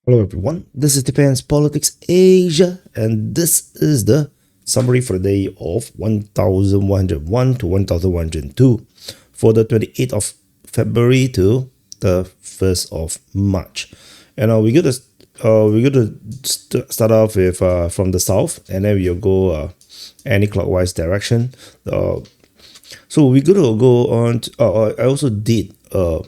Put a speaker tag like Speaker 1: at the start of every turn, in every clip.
Speaker 1: Hello everyone, this is Depends Politics Asia, and this is the summary for the day of 1101 to 1102 for the 28th of February to the 1st of March. And we're gonna start off with from the south, and then we'll go anti-clockwise direction. So we're gonna go on. I also did a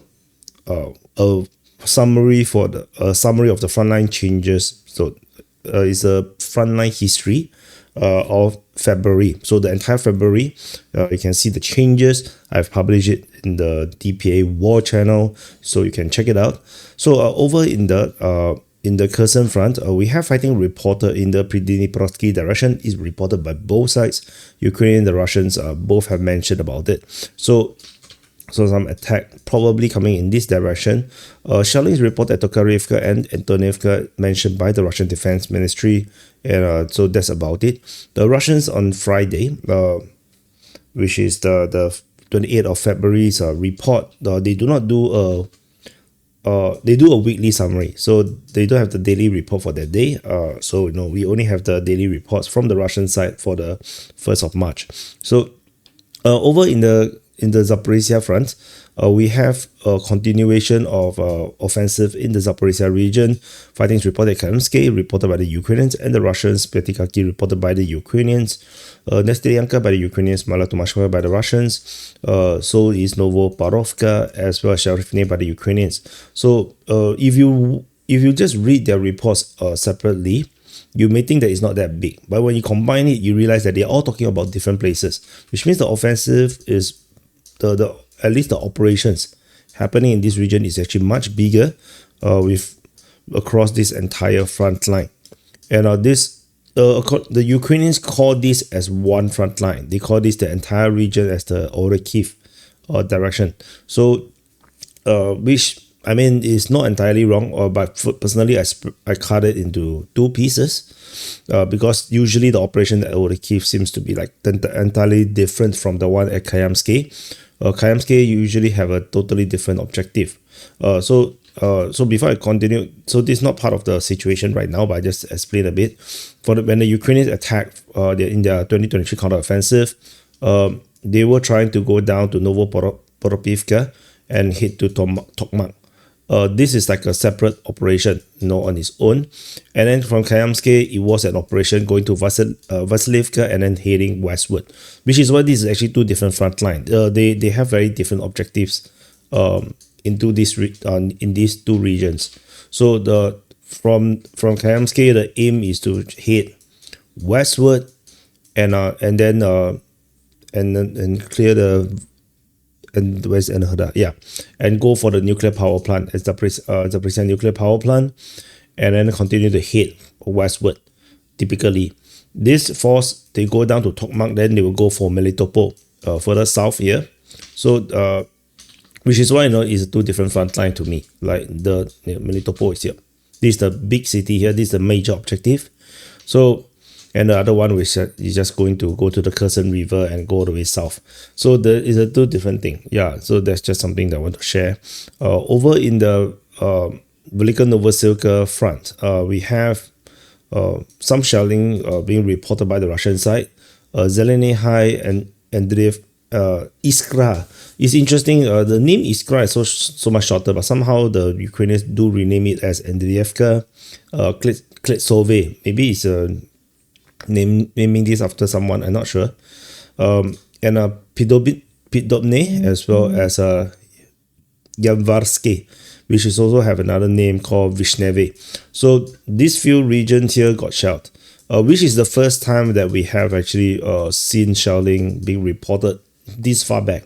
Speaker 1: summary for the summary of the frontline changes. So it's a frontline history of February. So the entire February, you can see the changes. I've published it in the DPA war channel, so you can check it out. So over in the Kherson front, we have fighting reported in the Dniprovsky direction. Is reported by both sides. Ukraine and the Russians both have mentioned about it. So some attack probably coming in this direction. Shelling is reported at Toretsk and Antonivka, mentioned by the Russian Defense Ministry, and so that's about it. The Russians on Friday, which is the 28th of February's report, they do not do they do a weekly summary, so they don't have the daily report for that day. So we only have the daily reports from the Russian side for the 1st of March. So over in the Zaporizhzhia front, we have a continuation of offensive in the Zaporizhzhia region. Fighting is reported at Kherson, reported by the Ukrainians, and the Russians. Kharkiv reported by the Ukrainians. Nestyanka by the Ukrainians. Malatomashka by the Russians. So is Novoparovka as well as Sharifne by the Ukrainians. So if you just read their reports separately, you may think that it's not that big. But when you combine it, you realize that they're all talking about different places, which means the offensive is at least the operations happening in this region is actually much bigger with across this entire front line. And the Ukrainians call this as one front line. They call this the entire region as the Kharkiv direction. So which I mean is not entirely wrong, but personally I cut it into two pieces because usually the operation at Kharkiv seems to be like entirely different from the one at Kupiansk. Kupiansk usually have a totally different objective. So before I continue, so this is not part of the situation right now, but I just explain a bit. When the Ukrainians attacked in their 2023 counteroffensive, they were trying to go down to Novoparovka and hit to Tokmak. This is like a separate operation, on its own. And then from Kupiansk, it was an operation going to Vasilivka and then heading westward, which is why this is actually two different front lines. They have very different objectives into this in these two regions. So from Kupiansk, the aim is to head westward and then clear the. And where's another? Yeah, and go for the nuclear power plant as the Zaporizhzhia nuclear power plant, and then continue to head westward. Typically, this force they go down to Tokmak, then they will go for Melitopol further south here. So which is why it's two different front line to me. Like the Melitopol is here. This is the big city here. This is the major objective. So. And the other one which is just going to go to the Kherson River and go all the way south. So it's a two different thing. Yeah, so that's just something that I want to share. Over in the Velika Novosilka front, we have some shelling being reported by the Russian side. Zeleny High and Iskra. It's interesting. The name Iskra is so much shorter, but somehow the Ukrainians do rename it as Avdiivka. Kletsove. Maybe it's a naming this after someone, I'm not sure. And Pidobne as well as Yamvarsky, which is also have another name called Vishneve. So these few regions here got shelled, which is the first time that we have actually seen shelling being reported this far back.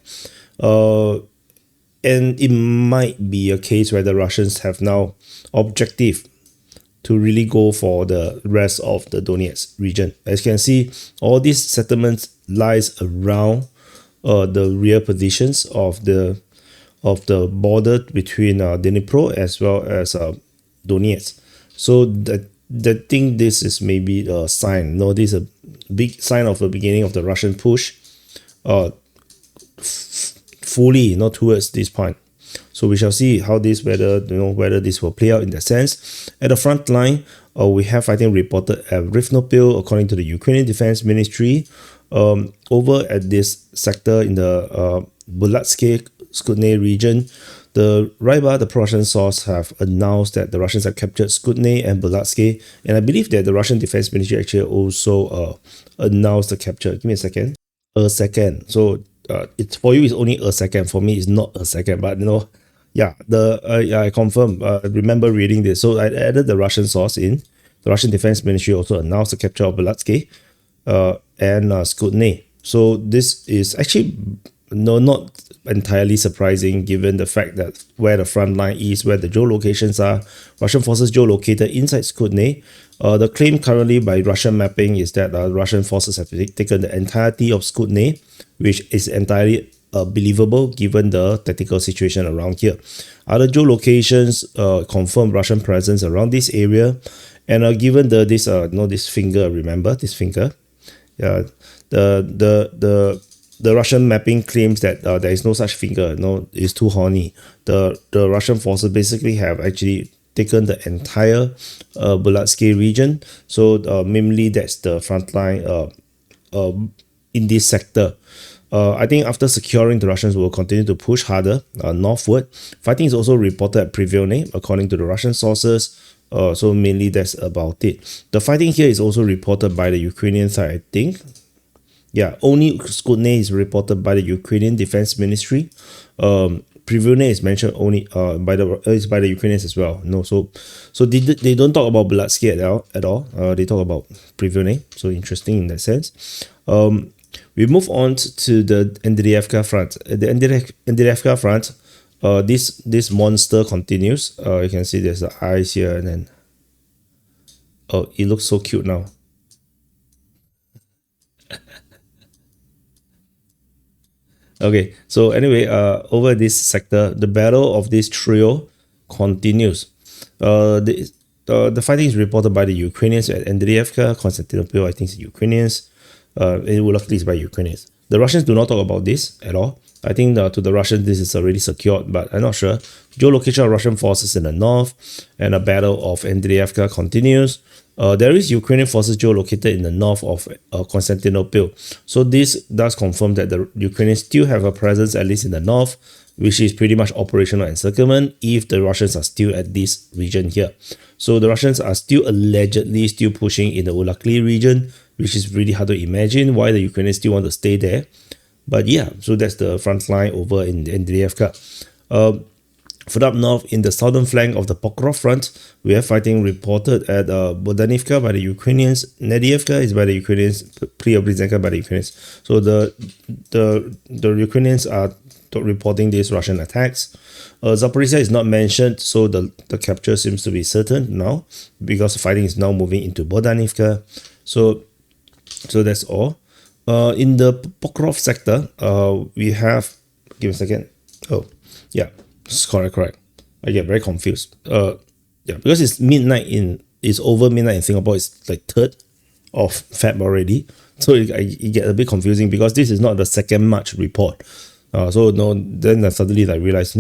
Speaker 1: And it might be a case where the Russians have now objective to really go for the rest of the Donetsk region. As you can see, all these settlements lies around the rear positions of the border between Dnipro as well as Donetsk. So that thing, this is maybe a sign. This is a big sign of the beginning of the Russian push fully, not towards this point. So we shall see how this, whether this will play out in that sense. At the front line, we have fighting reported at Rivnopil, according to the Ukrainian Defense Ministry. Over at this sector in the Bulatske Skudne region, the Ryba, the Russian source, have announced that the Russians have captured Skudne and Bulatske, and I believe that the Russian Defense Ministry actually also announced the capture. Give me a second. A second. So it's for you, it's only a second. For me, it's not a second. But yeah, I confirm. Remember reading this. So I added the Russian source in. The Russian Defense Ministry also announced the capture of Bulatske and Skudne. So this is actually not entirely surprising given the fact that where the front line is, where the geolocations are, Russian forces geolocated inside Skudne. The claim currently by Russian mapping is that Russian forces have taken the entirety of Skudne, which is entirely believable given the tactical situation around here. Other geolocations confirm Russian presence around this area, and given this finger, remember this finger? Yeah, the Russian mapping claims that there is no such finger. No, it's too horny. The Russian forces basically have actually taken the entire Bulatske region. So mainly that's the front line in this sector. I think after securing, the Russians will continue to push harder northward. Fighting is also reported at Privilne, according to the Russian sources. So mainly that's about it. The fighting here is also reported by the Ukrainian side, I think. Yeah, only Skudne is reported by the Ukrainian Defense Ministry. Privilne is mentioned only by the Ukrainians as well. No, so they don't talk about Bulatske at all. They talk about Privilne. So interesting in that sense. We move on to the Avdiivka front. The Avdiivka front, this monster continues. You can see there's the eyes here, and then it looks so cute now. Okay, so anyway, over this sector, the battle of this trio continues. The fighting is reported by the Ukrainians at Avdiivka, Constantinople, I think it's Ukrainians. Luckily it's by Ukrainians. The Russians do not talk about this at all. I think to the Russians this is already secured, but I'm not sure. Geolocation of Russian forces in the north, and a battle of Avdiivka continues. There is Ukrainian forces geolocated in the north of Constantinople. So this does confirm that the Ukrainians still have a presence at least in the north, which is pretty much operational and circumvent if the Russians are still at this region here. So the Russians are still allegedly still pushing in the Ulakli region, which is really hard to imagine why the Ukrainians still want to stay there. But yeah, so that's the front line over in the Avdiivka. Further up north, in the southern flank of the Pokrovsk front, we have fighting reported at Bodanivka by the Ukrainians. Nediivka is by the Ukrainians, Preobrazhenka by the Ukrainians. So the Ukrainians are reporting these Russian attacks. Zaporizhzhia is not mentioned, so the capture seems to be certain now because the fighting is now moving into Bodanivka. So that's all. In the Pokrovsk sector, we have, give me a second. Oh, yeah. Correct. I get very confused. Yeah, because it's over midnight in Singapore. It's like 3rd of Feb already. So it get a bit confusing because this is not the 2nd March report. So no, then I suddenly I realized,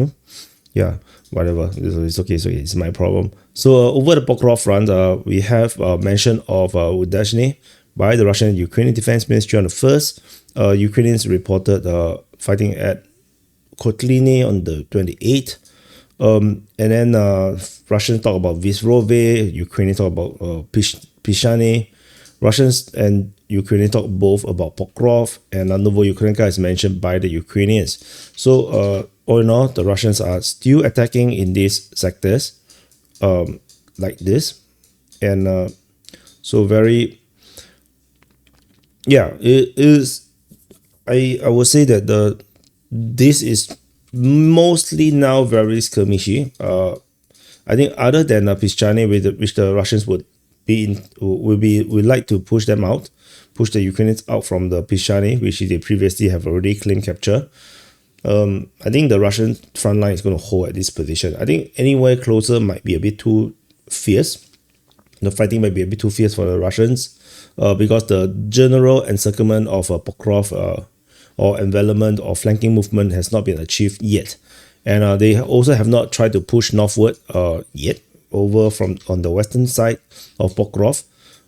Speaker 1: yeah, whatever. It's okay. It's my problem. So over the Pokrovsk front, we have mention of Udashny by the Russian and Ukrainian Defense Ministry on the 1st. Ukrainians reported fighting at Kotline on the 28th. And then Russians talk about Visrove, Ukrainians talk about Pishane. Russians and Ukrainians talk both about Pokrovsk, and Novo-Ukrainka is mentioned by the Ukrainians. So all in all, the Russians are still attacking in these sectors like this. And so very, yeah, it is, I would say that this is mostly now very skirmishy. I think other than Pischane, which the Russians would like to push them out, push the Ukrainians out from the Pischane, which they previously have already claimed capture. I think the Russian front line is going to hold at this position. I think anywhere closer might be a bit too fierce. The fighting might be a bit too fierce for the Russians because the general encirclement of Pokrovsk or envelopment or flanking movement has not been achieved yet. And they also have not tried to push northward yet over from on the western side of Pokrovsk.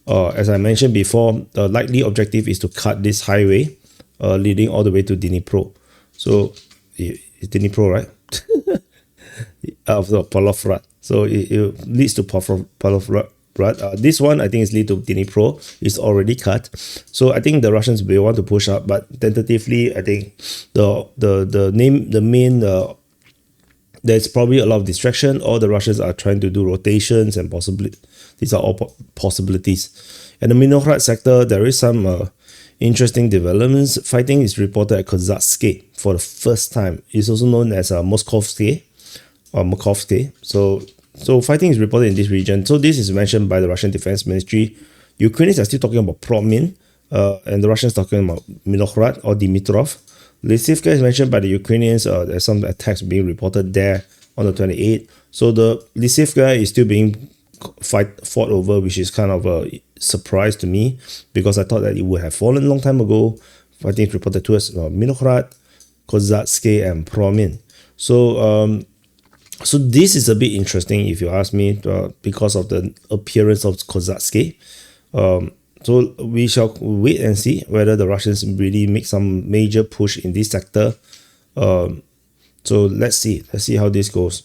Speaker 1: As I mentioned before, the likely objective is to cut this highway leading all the way to Dnipro. So it's Dnipro, right? Of the Polovrat. So it leads to Polovrat. This one I think is lead to Dnipro. It's already cut. So I think the Russians will want to push up, but tentatively I think there's probably a lot of distraction. All the Russians are trying to do rotations, and possibly these are all possibilities. In the Minohrad sector, there is some interesting developments. Fighting is reported at Kozatske for the first time. It's also known as Moskovske or Makovske. So fighting is reported in this region. So this is mentioned by the Russian Defense Ministry. Ukrainians are still talking about Promin, and the Russians talking about Minohrad or Dimitrov. Lysivka is mentioned by the Ukrainians. There's some attacks being reported there on the 28th. So the Lysivka is still being fought over, which is kind of a surprise to me, because I thought that it would have fallen a long time ago. Fighting is reported towards Minohrad, Kozatske, and Promin. So this is a bit interesting if you ask me, because of the appearance of Kozatske. So we shall wait and see whether the Russians really make some major push in this sector. So let's see how this goes.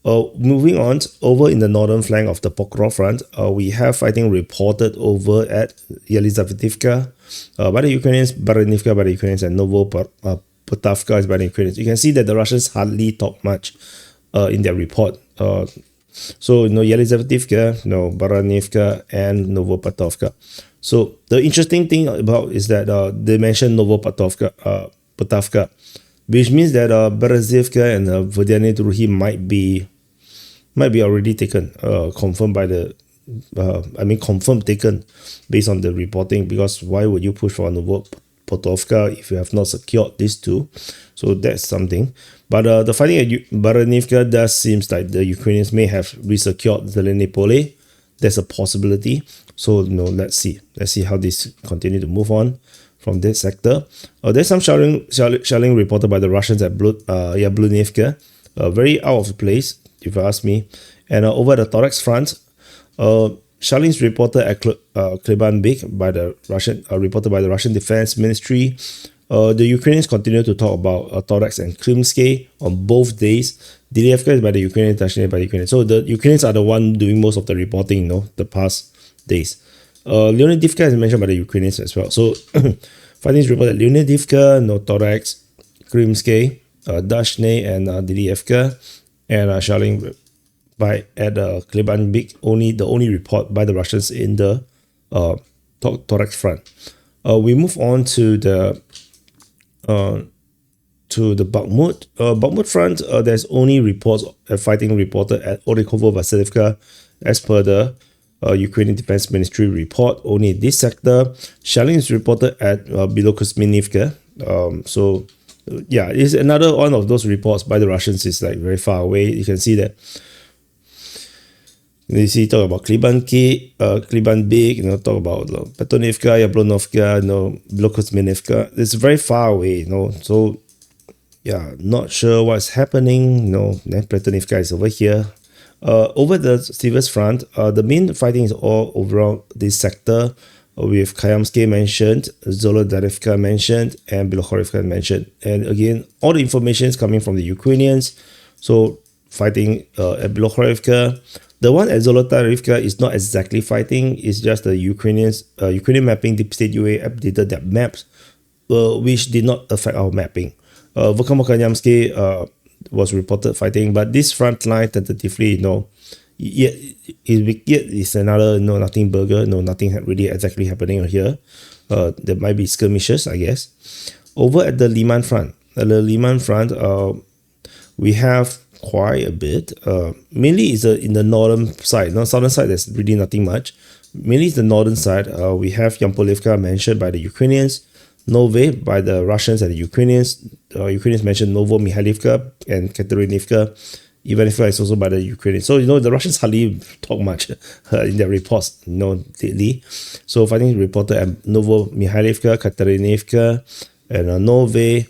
Speaker 1: Moving on, over in the northern flank of the Pokrovsk front, we have fighting reported over at Yelizaveta by the Ukrainians, Baranivka by the Ukrainians, and Novopotavka is by the Ukrainians. You can see that the Russians hardly talk much in their report. So Yelizaveta, Baranivka, and Novopotavka. So the interesting thing about is that they mentioned Novopotavka, which means that Berezivka and Vodyanidruhi might be already taken, confirmed taken based on the reporting. Because why would you push for Novopotavka if you have not secured these two? So that's something. But the fighting at Baranivka does seems like the Ukrainians may have resecured Zelenipole. There's a possibility. So let's see how this continue to move on from this sector. There's some shelling reported by the Russians at Yablunivka, very out of place if you ask me. And over at the Toretsk front, shelling is reported at Klebanbek by the Russian Defense Ministry. The Ukrainians continue to talk about Toretsk and Krimske on both days. Dnipro is by the Ukrainians, Darino by the Ukrainians. So the Ukrainians are the one doing most of the reporting, the past days. Leonidivka is mentioned by the Ukrainians as well. So fighting is reported at Leonidivka, Toretsk, Krimske, Dashne, and Dnipro, and shelling at Klebanbek. The only report by the Russians in the Toretsk front. We move on to the Bakhmut. Bakhmut front, there's only reports fighting reported at Orikovo-Vasilivka as per the Ukrainian Defense Ministry report. Only in this sector. Shelling is reported at Bilokosminivka. So yeah, it's another one of those reports by the Russians. Is like very far away. You can see that. You see, talk about Klebanbek, talk about Petonivka, Yablonovka, Bilokosminivka. It's very far away, So yeah, not sure what's happening. Petonivka is over here. Over the Sivers front, the main fighting is all overall this sector, with Kayamske mentioned, Zolodarivka mentioned, and Bilohorivka mentioned. And again, all the information is coming from the Ukrainians. So fighting at Bilohorivka. The one at Zolotarivka is not exactly fighting. It's just the Ukrainian mapping. Deep State UA updated their maps, which did not affect our mapping. Volkomokanyamske was reported fighting, but this front line tentatively, yet is another nothing burger. Nothing really exactly happening here. There might be skirmishes, I guess. Over at the Liman front, we have quite a bit. Mainly is in the northern side. Southern side there's really nothing much. Mainly is the northern side. We have Yampolivka mentioned by the Ukrainians, Nove by the Russians and the Ukrainians. Ukrainians mentioned Novo Mihailivka and Katerinivka. Ivanivka is also by the Ukrainians. So the Russians hardly talk much in their reports lately. So fighting is reported at Novo Mihailivka, Katerinivka, and Nove,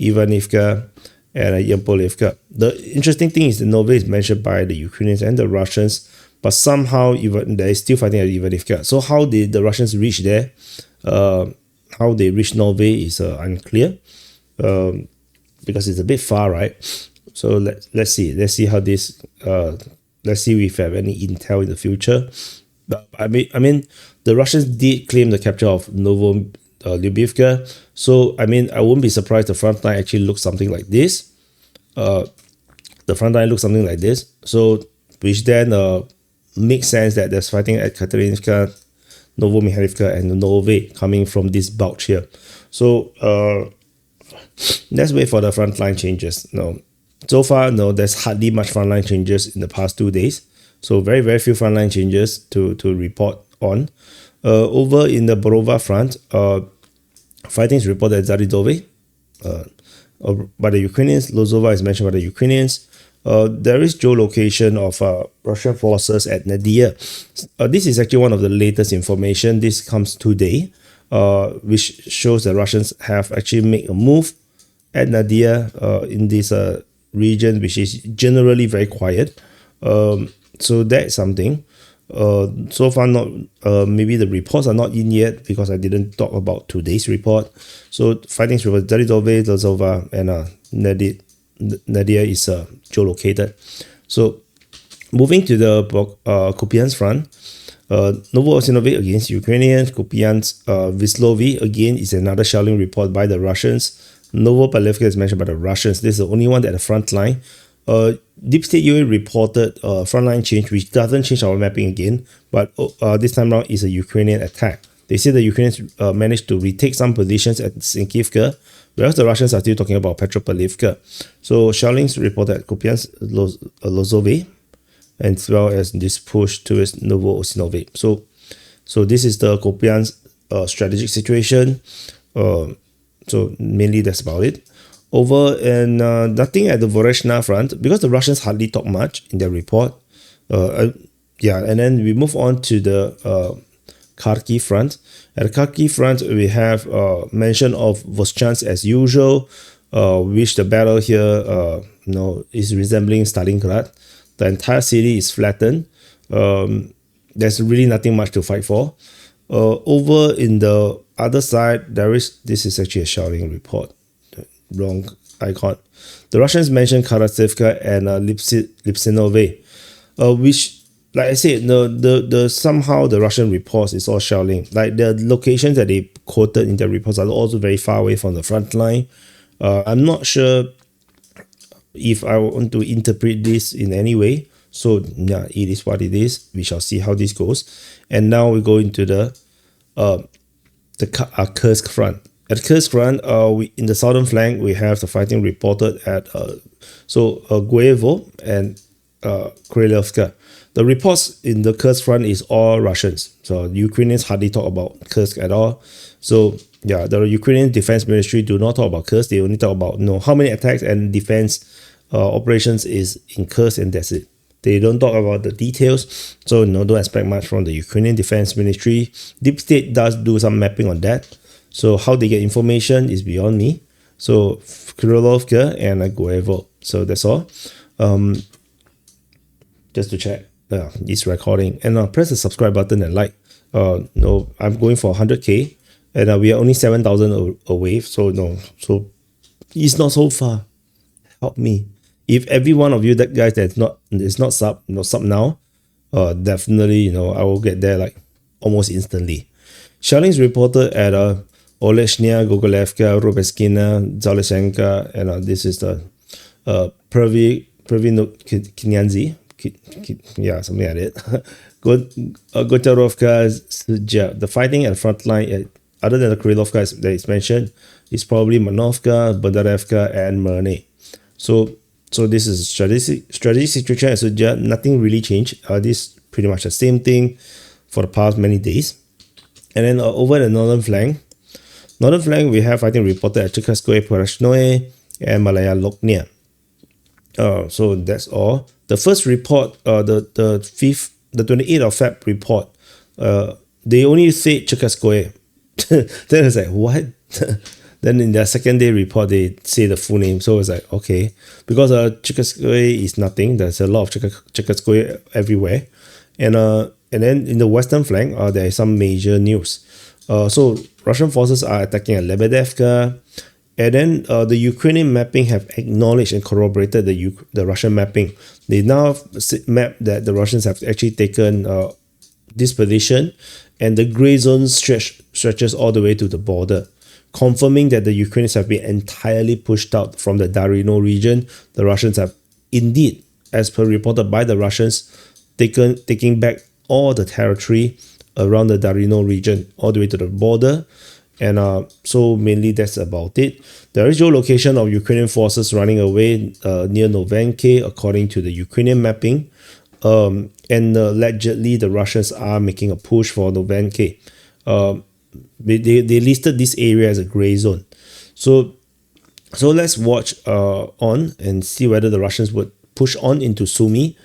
Speaker 1: Ivanivka, and Yampolivka. The interesting thing is the Nova is mentioned by the Ukrainians and the Russians, but somehow even there is still fighting at Avdiivka. So how did the Russians reach there? How they reached Norway is unclear, because it's a bit far, right? So let's see how this let's see if we have any intel in the future. But I mean the Russians did claim the capture of Lyubivka. So I mean, I wouldn't be surprised the front line actually looks something like this. The front line looks something like this. So which then makes sense that there's fighting at Katerinivka, Novomihailivka, and Novy coming from this bulge here. So let's wait for the frontline changes. No, so far, no, there's hardly much frontline changes in the past 2 days. So very, very few frontline changes to report on. Over in the Borova front, fighting is reported at Zaporizhzhia by the Ukrainians. Lozova is mentioned by the Ukrainians. There is geolocation of Russian forces at Nadia. This is actually one of the latest information. This comes today, which shows the Russians have actually made a move at Nadia in this region, which is generally very quiet. So that's something. So far, not maybe the reports are not in yet because I didn't talk about today's report. So fighting report Zaporizhzhia, Lozova, and Nadia is geolocated. So moving to the Kupiansk front, Novoosinovi against Ukrainians, Kupiansk, Vislovy again is another shelling report by the Russians. Novopalevka is mentioned by the Russians. This is the only one at the front line. Deep State UA reported frontline change, which doesn't change our mapping again, but this time around is a Ukrainian attack. They say the Ukrainians managed to retake some positions at Sinkivka, whereas the Russians are still talking about Petropavlivka. So shellings reported at Kupiansk, Lozove, as well as this push towards Novoosinovi. So this is the Kupiansk strategic situation. So mainly that's about it. Over and nothing at the Voreshna front because the Russians hardly talk much in their report. Yeah, and then we move on to the Kharkiv front. At the Kharkiv front, we have mention of Voschansk as usual, which the battle here is resembling Stalingrad. The entire city is flattened. There's really nothing much to fight for. Over in the other side, this is actually a shouting report. Wrong icon. The Russians mentioned Kharasivka and Lipsinove, which, like I said, the somehow the Russian reports is all shelling. Like the locations that they quoted in their reports are also very far away from the front line. I'm not sure if I want to interpret this in any way. So yeah, it is what it is. We shall see how this goes. And now we go into the Kursk front. At Kursk front, in the southern flank, we have the fighting reported at Guevo and Krylovka. The reports in the Kursk front is all Russians. So the Ukrainians hardly talk about Kursk at all. So yeah, the Ukrainian Defense Ministry do not talk about Kursk. They only talk about how many attacks and defense operations is in Kursk, and that's it. They don't talk about the details. So don't expect much from the Ukrainian Defense Ministry. Deep State does do some mapping on that. So how they get information is beyond me. So Krylovka and Guevo. So that's all. Just to check this recording. And press the subscribe button and like. No, I'm going for 100k. And we are only 7,000 away. So so it's not so far. Help me. If every one of you guys that's not sub now, definitely I will get there like almost instantly. Shellings reported at Oleshnya, Gogolevka, Robeskina, Zaleshenka, and this is the Kinyanzi, yeah, something like that. Gotarovka, the fighting at the front line, other than the Krylovka that is mentioned, is probably Manovka, Bondarevka, and Merne. So this is strategic situation at Sudja. Nothing really changed. This is pretty much the same thing for the past many days. And then over the northern flank, we have fighting reported at Chikaskoye, Porashnoe, and Malaya Loknia. So that's all. The first report, the 28th of Feb report, they only say Chikaskoye. Then I was like, what? Then in their second day report, they say the full name. So it's like, okay, because Cherkasskoye is nothing. There's a lot of Cherkasskoye everywhere. And then in the western flank, there is some major news. So Russian forces are attacking at Lebedevka. And then the Ukrainian mapping have acknowledged and corroborated the Russian mapping. They now map that the Russians have actually taken this position, and the gray zone stretches all the way to the border, confirming that the Ukrainians have been entirely pushed out from the Darino region. The Russians have indeed, as per reported by the Russians, taking back all the territory around the Darino region, all the way to the border. And so mainly that's about it. There is geolocation of Ukrainian forces running away near Novenke, according to the Ukrainian mapping. And allegedly the Russians are making a push for Novenke. They listed this area as a gray zone. So let's watch on and see whether the Russians would push on into Sumy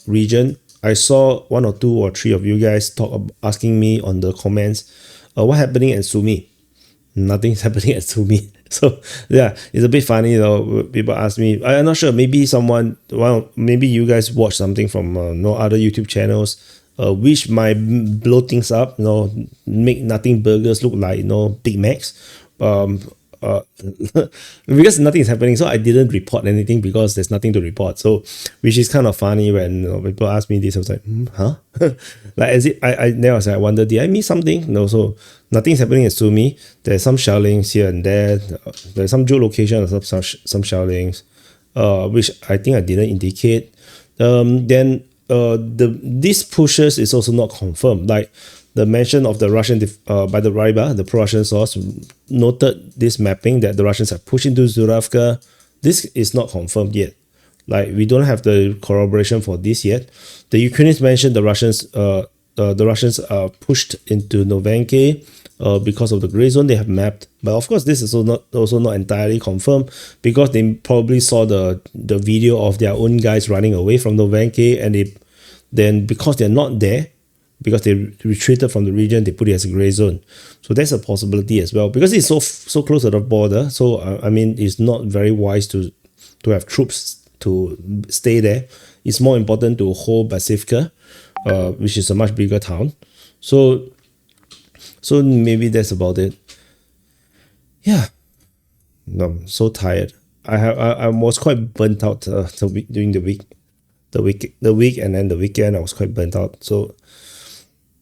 Speaker 1: region. I saw 1 or 2 or 3 of you guys asking me on the comments, what happening at Sumy? Nothing's happening at Sumy. So yeah, it's a bit funny, you know. People ask me, I'm not sure, maybe maybe you guys watch something from no other YouTube channels, which might blow things up, you know, make nothing burgers look like, you know, Big Macs. Because nothing is happening, so I didn't report anything because there's nothing to report. So, which is kind of funny when, you know, people ask me this. I was like, huh? Like, as it, I was like, I wonder, did I miss something? No, so nothing's happening at Sumy. There's some shellings here and there. There's some geolocation of some shellings, which I think I didn't indicate. Then these pushes is also not confirmed. Like, the mention of the Russian by the Ryba, the pro-Russian source, noted this mapping that the Russians have pushed into Zuravka. This is not confirmed yet. Like, we don't have the corroboration for this yet. The Ukrainians mentioned the Russians pushed into Novenke because of the gray zone they have mapped. But of course, this is also not entirely confirmed, because they probably saw the video of their own guys running away from Novenke, and then because they're not there, because they retreated from the region, they put it as a gray zone. So that's a possibility as well, because it's so close to the border. So I mean, it's not very wise to have troops to stay there. It's more important to hold Avdiivka, which is a much bigger town. So maybe that's about it. Yeah, I'm so tired. I was quite burnt out during the week, and then the weekend. I was quite burnt out. So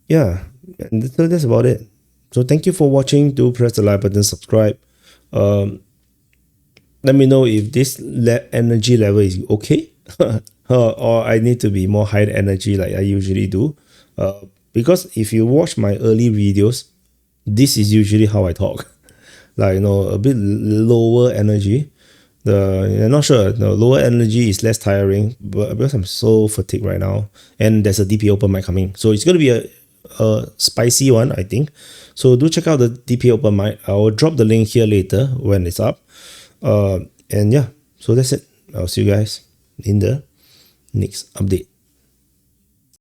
Speaker 1: yeah, and that's about it. So thank you for watching. Do press the like button, subscribe. Let me know if this energy level is okay, or I need to be more high energy like I usually do. Because if you watch my early videos, this is usually how I talk. Like, you know, a bit lower energy. I'm not sure. The lower energy is less tiring, but because I'm so fatigued right now, and there's a DP open mic coming, so it's gonna be a spicy one, I think. So do check out the DP open mic. I will drop the link here later when it's up. And yeah, so that's it. I'll see you guys in the next update.